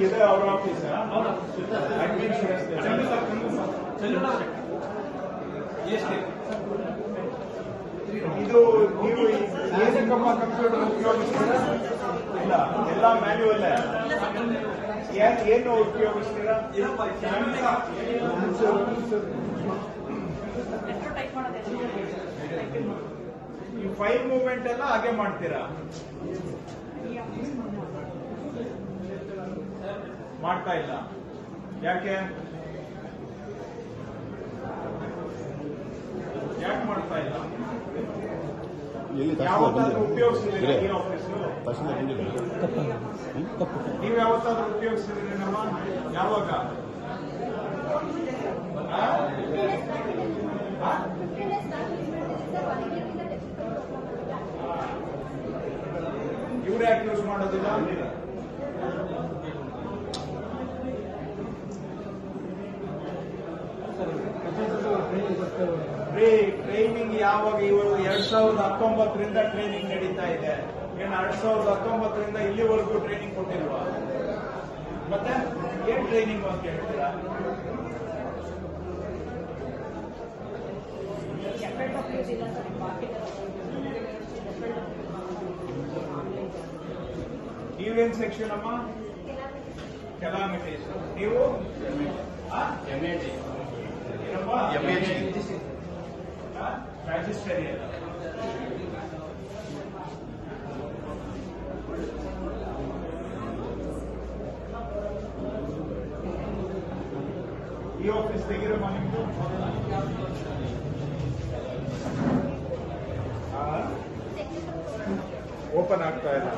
ಇದೆ ಅವರ ಆಫೀಸ್ ಇದು ನೀವು ಏನಕ್ಕಮ್ಮ ಕಂಪ್ಯೂಟರ್ ಉಪಯೋಗಿಸ್ತೀರಾ? ಇಲ್ಲ, ಎಲ್ಲ ಮ್ಯಾನ್ಯುವಲ್. ಏನು ಉಪಯೋಗಿಸ್ತೀರಾ? ಈ ಫೈಲ್ ಮೂವ್ಮೆಂಟ್ ಎಲ್ಲ ಹಾಗೆ ಮಾಡ್ತೀರಾ? ಮಾಡ್ತಾ ಇಲ್ಲ. ಯಾಕೆ ಮಾಡ್ತಾ ಇಲ್ಲ? ಯಾವತ್ತಾದ್ರೂ ಉಪಯೋಗಿಸಿದ್ರೆ ಈ ಆಫೀಸ್ ನೀವು ಯಾವತ್ತಾದ್ರೂ ಉಪಯೋಗಿಸಿದ್ರೆ ನಮ್ಮ ಯಾವಾಗ? ಇವ್ರು ಯಾಕೆ ಯೂಸ್ ಮಾಡೋದಿಲ್ಲ? ಟ್ರೈನಿಂಗ್ ಯಾವಾಗ? ಇವರು 2019ರಿಂದ ಟ್ರೈನಿಂಗ್ ನಡೀತಾ ಇದೆ. ಏನು 2019ರಿಂದ ಇಲ್ಲಿವರೆಗೂ ಟ್ರೈನಿಂಗ್ ಕೊಟ್ಟಿಲ್ವಾ? ಮತ್ತೆ ಏನ್ ಟ್ರೈನಿಂಗ್ ಅಂತ ಹೇಳ್ತೀರಾ? ನೀವೇನ್ ಸೆಕ್ಷನ್ ಅಮ್ಮ? ಕೆಲಾಮಿಟೀಸ್. ನೀವು ರಿಜಿಸ್ಟರ್ ಇಲ್ಲ. ಈ ಆಫೀಸ್ ತೆಗಿರಮ್ಮ ನಿಮ್ದು. ಓಪನ್ ಆಗ್ತಾ ಇಲ್ಲ.